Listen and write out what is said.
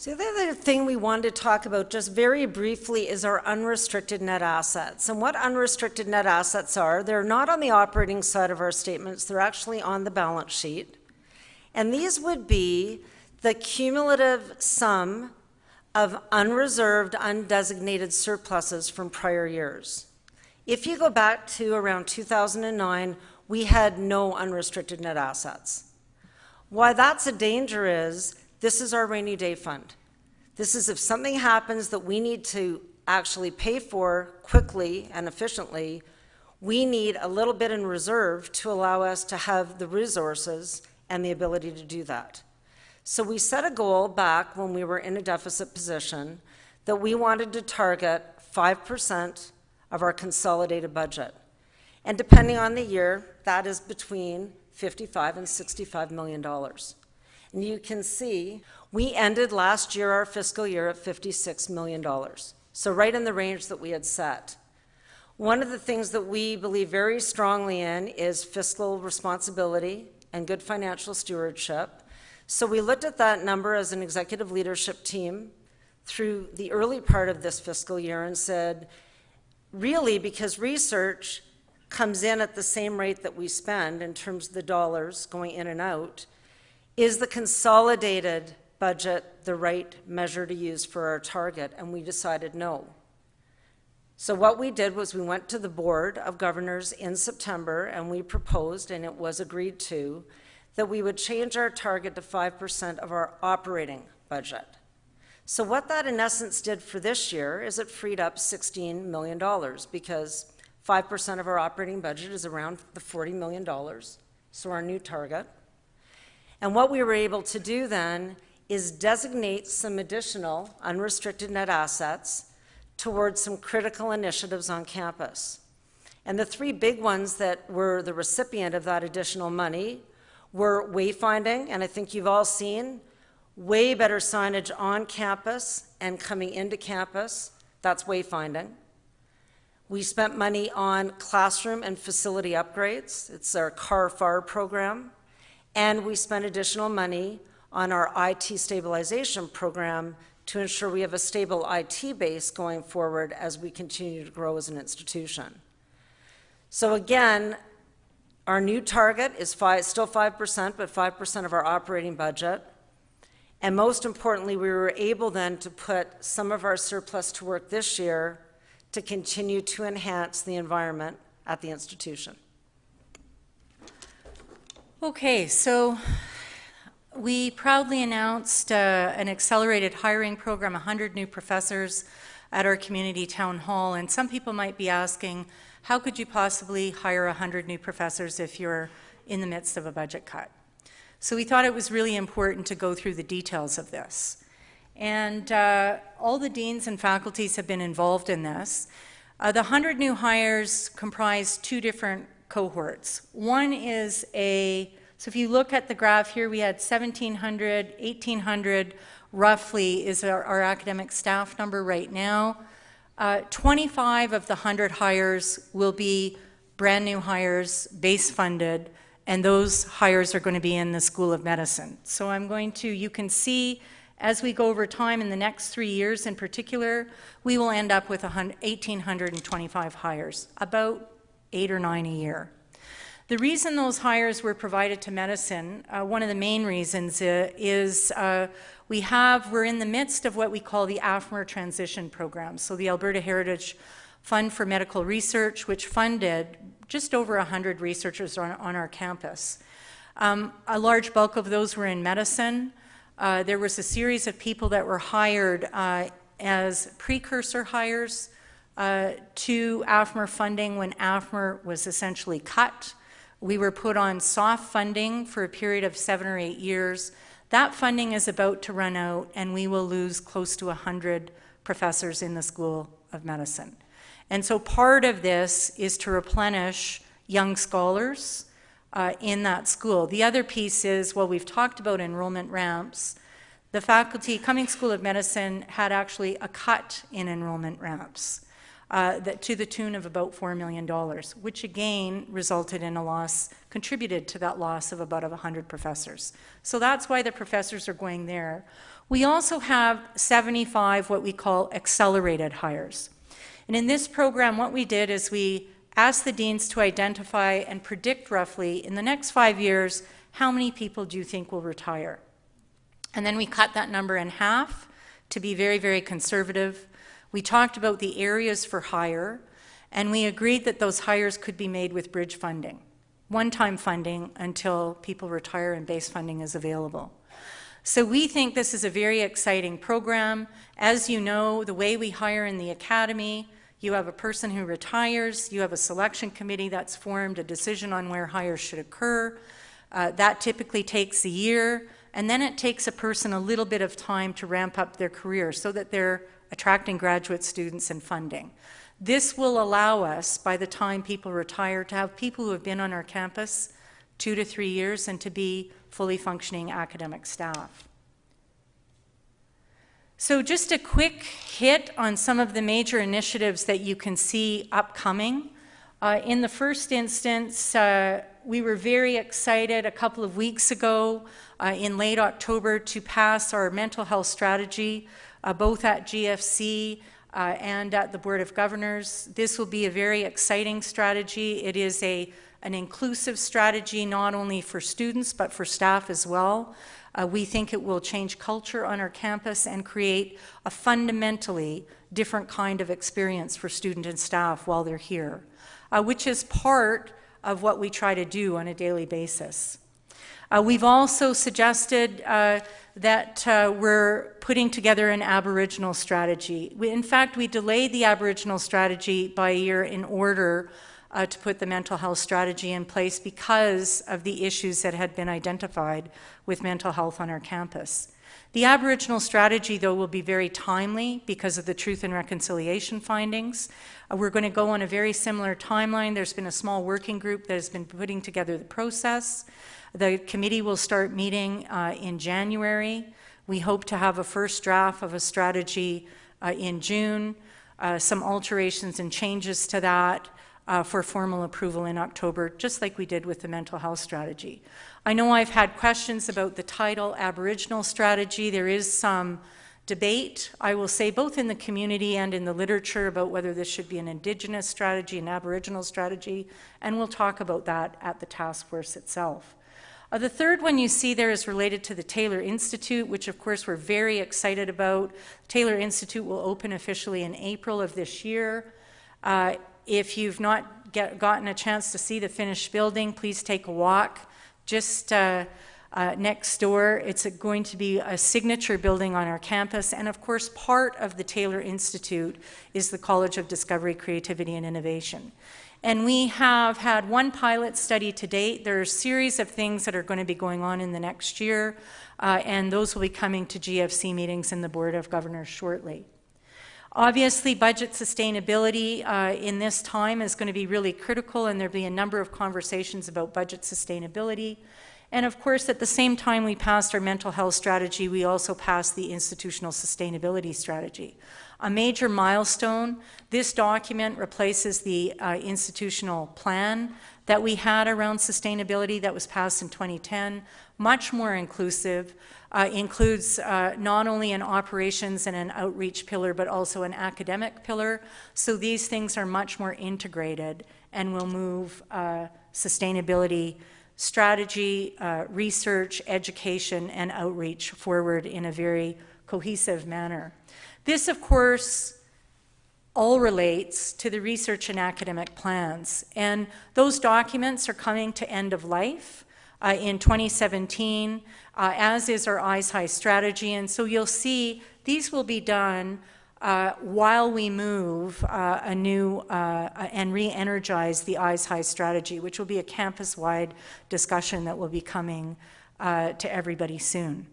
So the other thing we wanted to talk about just very briefly is our unrestricted net assets. And what unrestricted net assets are, they're not on the operating side of our statements, they're actually on the balance sheet. And these would be the cumulative sum of unreserved, undesignated surpluses from prior years. If you go back to around 2009, we had no unrestricted net assets. Why that's a danger is, this is our rainy day fund. This is if something happens that we need to actually pay for quickly and efficiently, we need a little bit in reserve to allow us to have the resources and the ability to do that. So we set a goal back when we were in a deficit position that we wanted to target 5% of our consolidated budget. And depending on the year, that is between $55 and $65 million. And you can see we ended last year, our fiscal year, at $56 million. So right in the range that we had set. One of the things that we believe very strongly in is fiscal responsibility and good financial stewardship. So we looked at that number as an executive leadership team through the early part of this fiscal year and said, really, because research comes in at the same rate that we spend in terms of the dollars going in and out, is the consolidated budget the right measure to use for our target? And we decided no. So what we did was we went to the Board of Governors in September and we proposed, and it was agreed to, that we would change our target to 5% of our operating budget. So what that in essence did for this year is it freed up $16 million because 5% of our operating budget is around the $40 million, so our new target. And what we were able to do then is designate some additional unrestricted net assets towards some critical initiatives on campus. And the three big ones that were the recipient of that additional money were wayfinding, and I think you've all seen way better signage on campus and coming into campus. That's wayfinding. We spent money on classroom and facility upgrades. It's our CAR-FAR program. And we spent additional money on our IT stabilization program to ensure we have a stable IT base going forward as we continue to grow as an institution. So again, our new target is still 5%, but 5% of our operating budget. And most importantly, we were able then to put some of our surplus to work this year to continue to enhance the environment at the institution. Okay, so we proudly announced an accelerated hiring program, 100 new professors at our community town hall. And some people might be asking, how could you possibly hire 100 new professors if you're in the midst of a budget cut? So we thought it was really important to go through the details of this. And all the deans and faculties have been involved in this. The 100 new hires comprise two different cohorts. One is so if you look at the graph here, we had 1,700, 1,800 roughly is our academic staff number right now. 25 of the 100 hires will be brand new hires, base funded, and those hires are going to be in the School of Medicine. So you can see as we go over time in the next 3 years in particular, we will end up with 1,825 hires, about 8 or 9 a year. The reason those hires were provided to medicine, one of the main reasons is we're in the midst of what we call the AFMR transition program. So the Alberta Heritage Fund for Medical Research, which funded just over 100 researchers on our campus. A large bulk of those were in medicine. There was a series of people that were hired as precursor hires to AFMR funding when AFMR was essentially cut. We were put on soft funding for a period of 7 or 8 years. That funding is about to run out, and we will lose close to 100 professors in the School of Medicine. And so part of this is to replenish young scholars in that school. The other piece is, well, we've talked about enrollment ramps. The faculty, Cummings School of Medicine, had actually a cut in enrollment ramps. to the tune of about $4 million, which again resulted in a loss, contributed to that loss of about 100 professors. So that's why the professors are going there. We also have 75 what we call accelerated hires. And in this program, what we did is we asked the deans to identify and predict roughly in the next 5 years, how many people do you think will retire? And then we cut that number in half to be very, very conservative. We talked about the areas for hire, and we agreed that those hires could be made with bridge funding, one-time funding until people retire and base funding is available. So we think this is a very exciting program. As you know, the way we hire in the academy, you have a person who retires, you have a selection committee that's formed, a decision on where hires should occur. That typically takes a year, and then it takes a person a little bit of time to ramp up their career so that they're attracting graduate students and funding. This will allow us, by the time people retire, to have people who have been on our campus 2 to 3 years and to be fully functioning academic staff. So just a quick hit on some of the major initiatives that you can see upcoming. In the first instance, we were very excited a couple of weeks ago in late October to pass our mental health strategy, both at GFC and at the Board of Governors. This will be a very exciting strategy. It is an inclusive strategy not only for students but for staff as well. We think it will change culture on our campus and create a fundamentally different kind of experience for student and staff while they're here, which is part of what we try to do on a daily basis. We've also suggested that we're putting together an Aboriginal strategy. In fact, we delayed the Aboriginal strategy by a year in order to put the mental health strategy in place because of the issues that had been identified with mental health on our campus. The Aboriginal strategy, though, will be very timely because of the Truth and Reconciliation findings. We're going to go on a very similar timeline. There's been a small working group that has been putting together the process. The committee will start meeting in January. We hope to have a first draft of a strategy in June, some alterations and changes to that for formal approval in October, just like we did with the mental health strategy. I know I've had questions about the title Aboriginal strategy. There is some debate, I will say, both in the community and in the literature about whether this should be an Indigenous strategy, an Aboriginal strategy, and we'll talk about that at the task force itself. The third one you see there is related to the Taylor Institute, which of course we're very excited about. The Taylor Institute will open officially in April of this year. If you've not gotten a chance to see the finished building, please take a walk just next door. It's going to be a signature building on our campus, and of course part of the Taylor Institute is the College of Discovery, Creativity and Innovation. And we have had one pilot study to date. There are a series of things that are going to be going on in the next year, and those will be coming to GFC meetings and the Board of Governors shortly. Obviously, budget sustainability in this time is going to be really critical, and there'll be a number of conversations about budget sustainability. And of course, at the same time we passed our mental health strategy, we also passed the institutional sustainability strategy. A major milestone, this document replaces the institutional plan that we had around sustainability that was passed in 2010, much more inclusive, includes not only an operations and an outreach pillar, but also an academic pillar. So these things are much more integrated and will move sustainability strategy, research, education, and outreach forward in a very cohesive manner. This, of course, all relates to the research and academic plans, and those documents are coming to end of life in 2017, as is our Eyes High strategy, and so you'll see these will be done while we move and re-energize the Eyes High strategy, which will be a campus-wide discussion that will be coming to everybody soon.